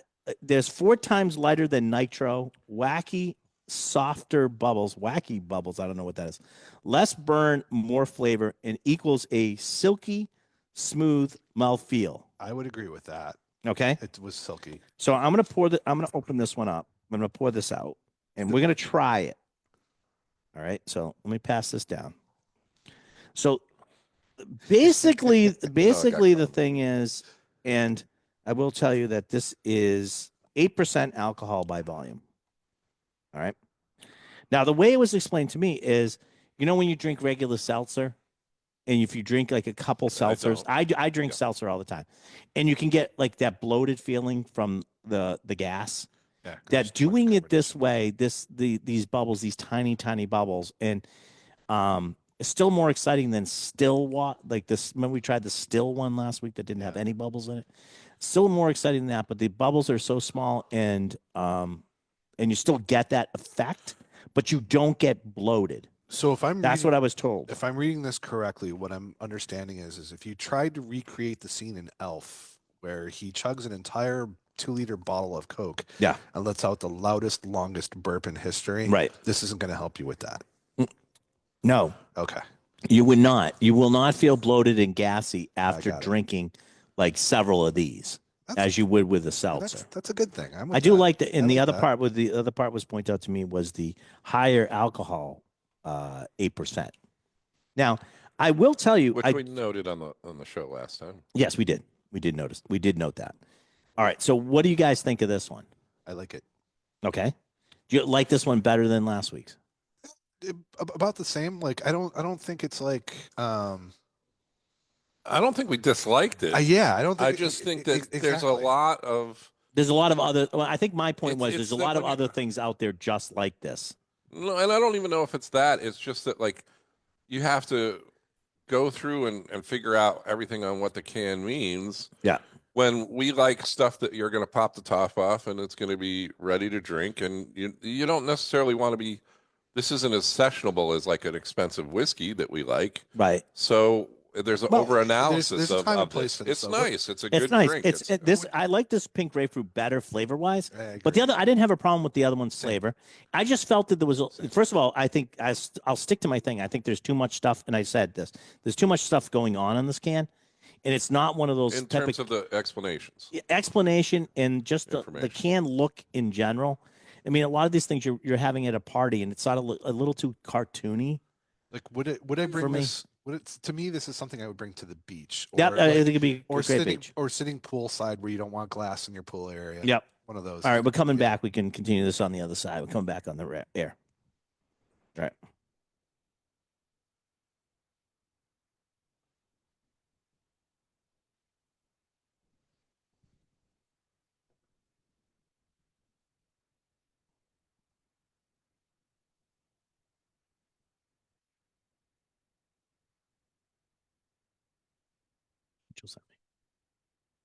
there's 4 times lighter than nitro. Wacky, softer bubbles. Wacky bubbles. I don't know what that is. Less burn, more flavor, and equals a silky, smooth mouthfeel. I would agree with that. Okay, it was silky. So I'm gonna open this one up. I'm gonna pour this out, and we're gonna try it. All right. So let me pass this down. So. Basically, the thing is, and I will tell you that this is 8% alcohol by volume. All right. Now, the way it was explained to me is, when you drink regular seltzer, and if you drink like a couple seltzers, I drink seltzer all the time, and you can get like that bloated feeling from the gas. Yeah, that doing it this way, these bubbles, these tiny bubbles, and it's still more exciting than still water. Like this, remember we tried the still one last week that didn't have any bubbles in it. Still more exciting than that, but the bubbles are so small, and you still get that effect, but you don't get bloated. So that's what I was told. If I'm reading this correctly, what I'm understanding is if you tried to recreate the scene in Elf where he chugs an entire 2-liter bottle of Coke, and lets out the loudest, longest burp in history, right? This isn't going to help you with that. No. Okay. You would not. You will not feel bloated and gassy after drinking like several of these, as you would with a seltzer. That's a good thing. I do like that. And the other part was pointed out to me was the higher alcohol, 8%. Now, I will tell you, which we noted on the show last time. Yes, we did. We did notice. We did note that. All right. So, what do you guys think of this one? I like it. Okay. Do you like this one better than last week's? About the same. Like I don't think it's like I don't think we disliked it. I don't think I just think that there's a lot of other I think my point was there's a lot of other things out there just like this. No, and I don't even know if it's that. It's just that like you have to go through and figure out everything on what the can means. Yeah. When we like stuff that you're going to pop the top off and it's going to be ready to drink, and you don't necessarily want to be. This isn't as sessionable as like an expensive whiskey that we like. Right. So there's an Well, over analysis there's a time and of place this. for this, It's though. nice. It's a It's good nice. drink. It's this. I like this pink grapefruit better flavor wise, I but the agree. other I didn't have a problem with the other one's Same. flavor. I just felt that there was. Same. First of all, I think I'll stick to my thing. I think there's too much stuff, and I said this. There's too much stuff going on this can, and it's not one of those in terms of the explanations. explanation and just the can look in general. I mean, a lot of these things you're having at a party, and it's not a little too cartoony. Like, would I bring For me. this? To me, this is something I would bring to the beach. Yeah, I think it'd be or a great sitting beach. or sitting poolside where you don't want glass in your pool area. Yep. One of those. All right, we're coming back. We can continue this on the other side. We're coming back on the air. All right.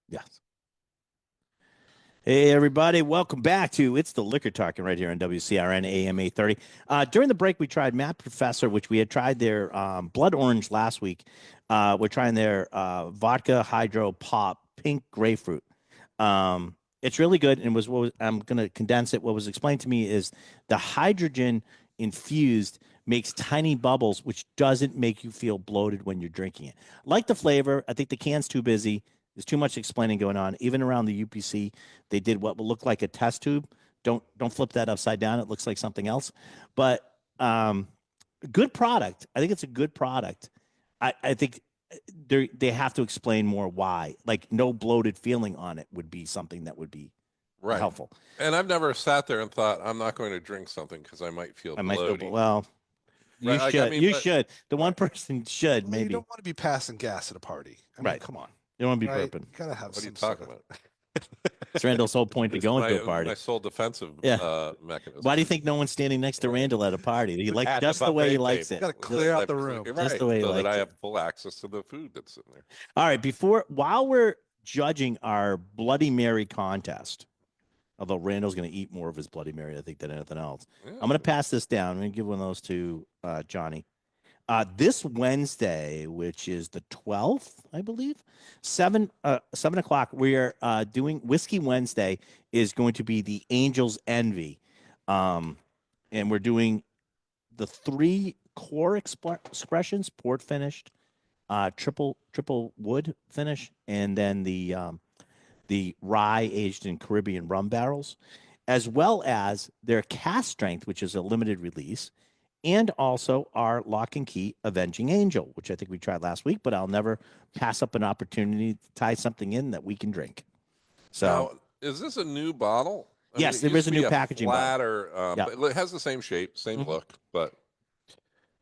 Yes. Hey, everybody. Welcome back to It's the Liquor Talking right here on WCRN AM 830. During the break, we tried Matt Professor, which we had tried their Blood Orange last week. We're trying their Vodka Hydro Pop Pink Grapefruit. It's really good. And I'm going to condense it. What was explained to me is the hydrogen infused makes tiny bubbles, which doesn't make you feel bloated when you're drinking it. Like the flavor, I think the can's too busy. There's too much explaining going on. Even around the UPC, they did what will look like a test tube. Don't flip that upside down. It looks like something else. But good product. I think it's a good product. I think they have to explain more why. Like no bloated feeling on it would be something that would be helpful. And I've never sat there and thought, I'm not going to drink something because I might feel bloated. Well, you Right, should. I mean, you should. The one person should Well, maybe. You don't want to be passing gas at a party. I mean, Right. Come on. You don't want to be Right? burping. You gotta have. What are you some talking sort about? It's Randall's whole point to It's going to my- a party. My sole defensive Yeah. mechanism. Why do you think no one's standing next to Randall at a party? He like At just the way he likes it. Gotta clear out the room. Right, Just the way he so that likes I it. have full access to the food that's in there. All right, while we're judging our Bloody Mary contest, although Randall's going to eat more of his Bloody Mary, I think, than anything else. Yeah. I'm going to pass this down. I'm going to give one of those to Johnny. This Wednesday, which is the 12th, I believe, 7 o'clock, we are doing Whiskey Wednesday is going to be the Angel's Envy. And we're doing the 3 core expressions, port finished, triple wood finish, and then the rye aged in Caribbean rum barrels, as well as their cast strength, which is a limited release, and also our Lock and Key Avenging Angel, which I think we tried last week, but I'll never pass up an opportunity to tie something in that we can drink. So, now, is this a new bottle? Yes, it there is used a to be new packaging bottle. flatter, Yeah. but it has the same shape, same look, but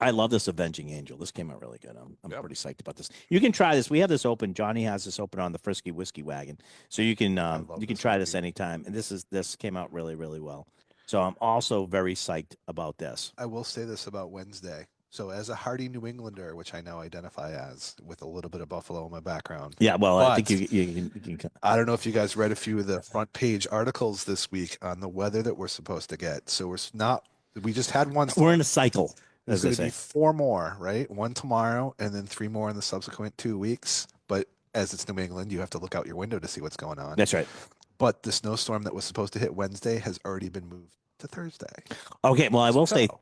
I love this Avenging Angel. This came out really good. I'm Yep. pretty psyched about this. You can try this. We have this open. Johnny has this open on the Frisky Whiskey Wagon, so you can try this anytime. And this came out really, really well. So I'm also very psyched about this. I will say this about Wednesday. So as a hardy New Englander, which I now identify as with a little bit of Buffalo in my background. Yeah, well, I But think you can. I don't know if you guys read a few of the front page articles this week on the weather that we're supposed to get. So we just had one. We're in a cycle, There's as they going to be say. 4 more, right? 1 tomorrow and then 3 more in the subsequent 2 weeks. But as it's New England, you have to look out your window to see what's going on. That's right. But the snowstorm that was supposed to hit Wednesday has already been moved to Thursday. Okay, well, I will say So-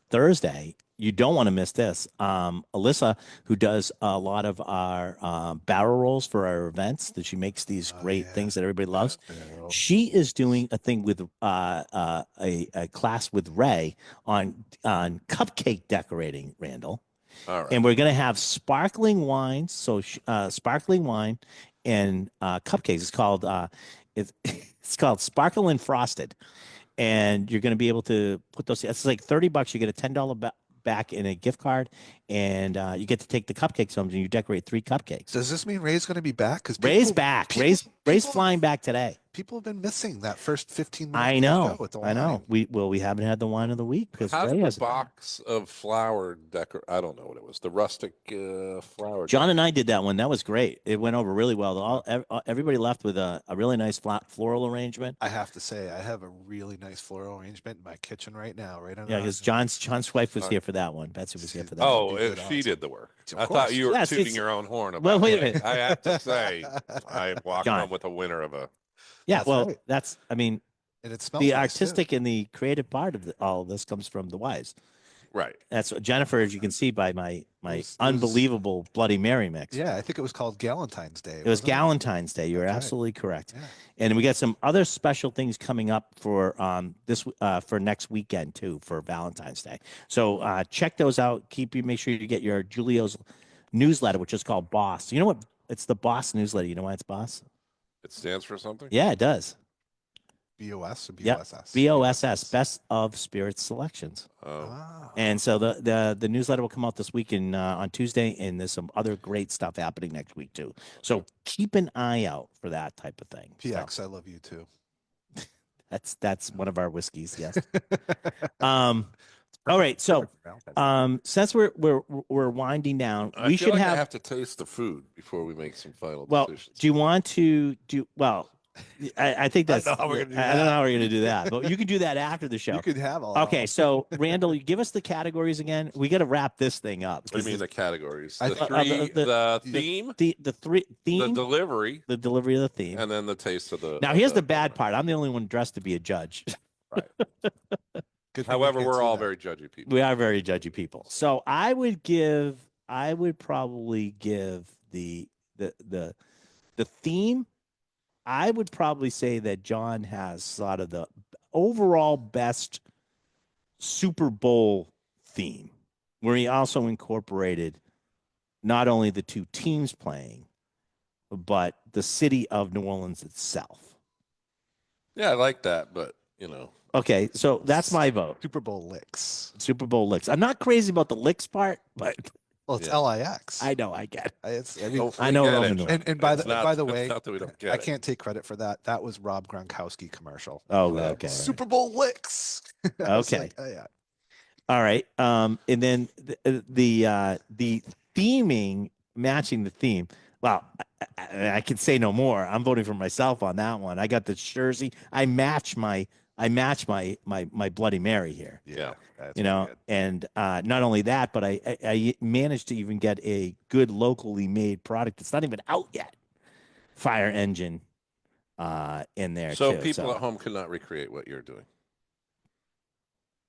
Thursday, you don't want to miss this. Alyssa, who does a lot of our barrel rolls for our events, that she makes these great yeah. things that everybody loves. Barrel. She is doing a thing with a class with Ray on cupcake decorating, Randall. all right. And we're going to have sparkling wines. So sparkling wine and cupcakes. It's called it's called Sparkle and Frosted. And you're going to be able to put those. It's like $30. You get a $10 back in a gift card, and you get to take the cupcakes home and you decorate 3 cupcakes. Does this mean Ray's going to be back? Because Ray's back. Ray's flying back today. People have been missing that first 15 minutes. I know. With the I know. wine. We haven't had the wine of the week because How's Ray the has box of flour I don't know what it was. The rustic flour. John and I did that one. That was great. It went over really well. Everybody left with a really nice floral arrangement. I have to say, I have a really nice floral arrangement in my kitchen right now. Right on. Yeah, because John's wife was here for that one. Betsy was here for that. Oh, good she odds. did the work. Of I course. thought you were Yes, tooting it's- your own horn about Well, wait a it. minute. I have to say, I walked John. home with a winner of a. Yeah, That's well, right. that's, I mean, And it smells the nice, too. artistic and the creative part of all of this comes from the wives. Right. That's Jennifer, as you can see by my was- unbelievable Bloody Mary mix. Yeah, I think it was called Galentine's Day. It was wasn't Galentine's Day. You're That's right. absolutely correct. Yeah. And we got some other special things coming up for for next weekend too, for Valentine's Day. So check those out. Make sure you get your Julio's newsletter, which is called Boss. You know what? It's the Boss newsletter. You know why it's Boss? It stands for something. Yeah, it does. BOS or Yep. BOSS? BOSS, Best of Spirits Selections. Oh. Ah. And so the newsletter will come out this week on Tuesday, and there's some other great stuff happening next week too. So keep an eye out for that type of thing. So PX, I love you too. that's one of our whiskeys, yes. All right, so since we're winding down, I we feel should like I have. have to taste the food before we make some final Well, decisions. do you want to do well? I think that's. I don't know how we're gonna do I don't know that. how we're going to do that, but you can do that after the show. You could have all. Okay, so Randall, you give us the categories again. We got to wrap this thing up. What do you mean the categories? I The think- three, the the- theme, The three the theme, delivery, the delivery of the theme. and then the taste of the. Now of here's the bad part. I'm the only one dressed to be a judge. Good thing However, we can't we're see all that. very judgy people. We are very judgy people. So I would probably give the theme. I would probably say that John has sort of the overall best Super Bowl theme, where he also incorporated not only the two teams playing, but the city of New Orleans itself. Yeah, I like that, but you know, Okay, so that's my vote. Super Bowl licks. Super Bowl licks. I'm not crazy about the licks part, but Well, it's Yeah. LIX. I know I get it. I mean, hopefully I know get Roman it, numerals. John. and by It's the not- by the it's way, not that we don't get I it. can't take credit for that. That was Rob Gronkowski commercial. Oh, okay. Super Bowl licks. I was Okay. like, oh yeah. All right. And then the theming, matching the theme. Well, I can say no more. I'm voting for myself on that one. I got the jersey. I match my Bloody Mary here. Yeah. That's You know, pretty and not only that, but I managed to even get a good locally made product that's not even out yet. Fire engine in there So too. people at home cannot recreate what you're doing.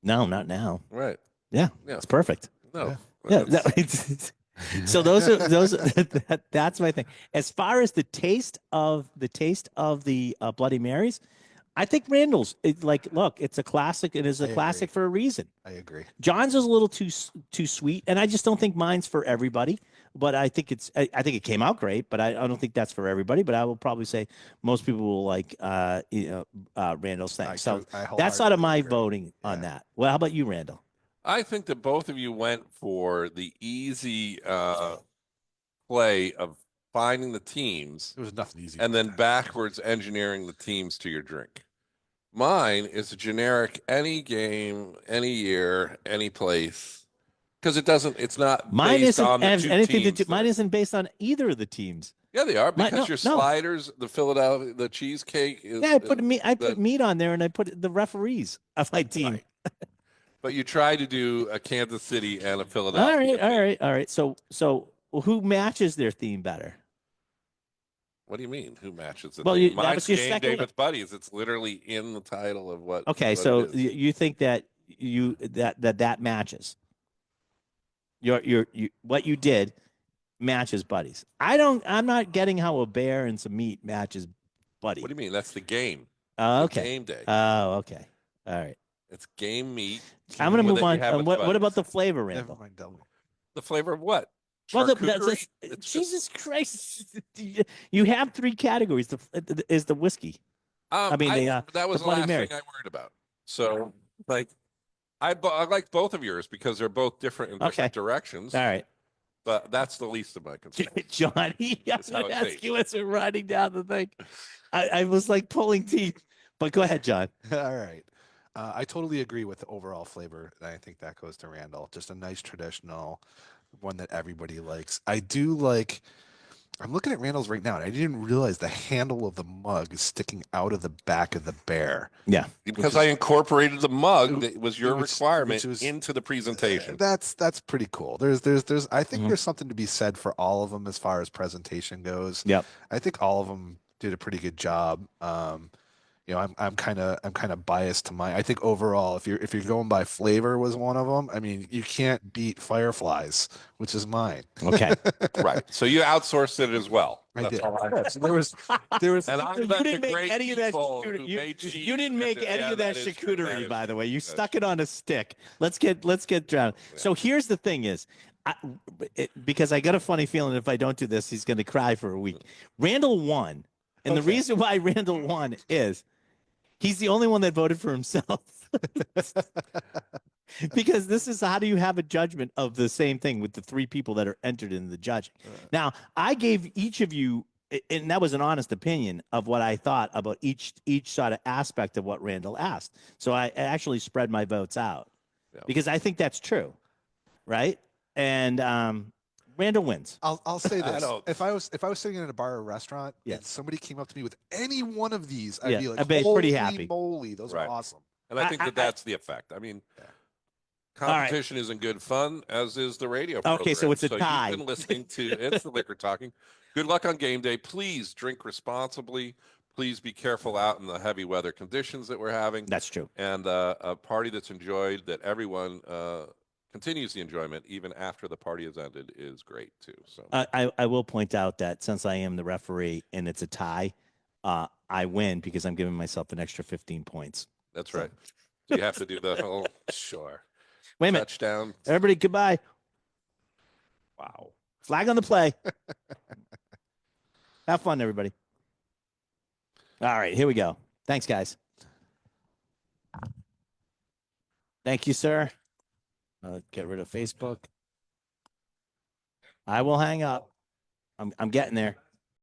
No, not now. Right. Yeah, Yeah. it's perfect. No. Yeah. that's- So that's my thing. As far as the taste of the Bloody Marys, I think Randall's look, it's a classic. It is a I classic agree. for a reason. I agree. John's is a little too sweet, and I just don't think mine's for everybody. But I think I think it came out great, but I don't think that's for everybody. But I will probably say most people will like Randall's thing. So that's sort of my voting on that. Well, how about you, Randall? I think that both of you went for the easy play of finding the teams There was nothing easy. and about then that. backwards engineering the teams to your drink. Mine is a generic any game, any year, any place. Because it's not Mine based isn't on the have two anything to teams do. that- Mine isn't based on either of the teams. Yeah, they are Mine- because no, your no. sliders, the Philadelphia, the cheesecake is. Yeah, I put the- meat on there, and I put the referees of my team. Right. But you try to do a Kansas City and a Philadelphia. All right. So who matches their theme better? What do you mean? Who matches it? Well, that Mine's was your Game second Day one. with Buddies. It's literally in the title of what. Okay, what so it is. you think that that matches. Your what you did matches buddies. I'm not getting how a bear and some meat matches buddy. What do you mean? That's the game. Oh, The okay. Game Day. Oh, okay. All right. It's game meat. I'm gonna that move you on. have with What about buddies. the flavor, Never Randall? mind, double. The flavor of what? Well, Charcuterie? It's just- Jesus Christ! You have three categories. Is the whiskey? I mean, that was the the Bloody last Mary. thing I worried about. So, like, I like both of yours because they're both different in different Okay. directions. All right, But that's the least of my concerns. Johnny. I'm That's how gonna it ask tastes. you as we're riding down the thing. I was like pulling teeth, but go ahead, John. All right. I totally agree with the overall flavor. And I think that goes to Randall. Just a nice traditional one that everybody likes. I do like I'm looking at Randall's right now, and I didn't realize the handle of the mug is sticking out of the back of the bear. Yeah. Because I incorporated the mug that was your which requirement was- into the presentation. That's pretty cool. There's I think Mhm. there's something to be said for all of them as far as presentation goes. Yep. I think all of them did a pretty good job. You know, I'm kind of biased to mine. I think overall, if you're going by flavor, was one of them. I mean, you can't beat Fireflies, which is mine. Okay. Right. So you outsourced it as well. I That's did. all I Yes, there was And I You bet didn't the make great any of that people charcuterie. who You, made cheese you didn't make at the- any yeah, of that that is true. That charcuterie, is by the true. way. You That's stuck it on a stick. Let's get drowned. So here's the thing: because I got a funny feeling if I don't do this, he's going to cry for a week. Randall won, and the Okay. reason why Randall won is he's the only one that voted for himself. Because this is how do you have a judgment of the same thing with the three people that are entered in the judging. Now, I gave each of you, and that was an honest opinion of what I thought about each sort of aspect of what Randall asked. So I actually spread my votes out because I think that's true, right? And Randall wins. I'll say I this: don't- if I was sitting in a bar or restaurant and somebody came up to me with any one of these, I'd be like, I'd be "Holy pretty happy. moly, those Right. are awesome!" And I think that's the effect. I mean, competition isn't good fun, as is the radio program. Okay, so it's a tie. You've been listening to It's the Liquor Talking. Good luck on game day. Please drink responsibly. Please be careful out in the heavy weather conditions that we're having. That's true. And a party that's enjoyed, that everyone continues the enjoyment even after the party has ended, is great too. So I will point out that since I am the referee and it's a tie, I win because I'm giving myself an extra 15 points. that's right. So you have to do the whole sure. Wait a minute. Touchdown. Everybody, goodbye. Wow. Flag on the play. Have fun, everybody. All right, here we go. Thanks, guys. Thank you, sir. Get rid of Facebook. I will hang up. I'm getting there.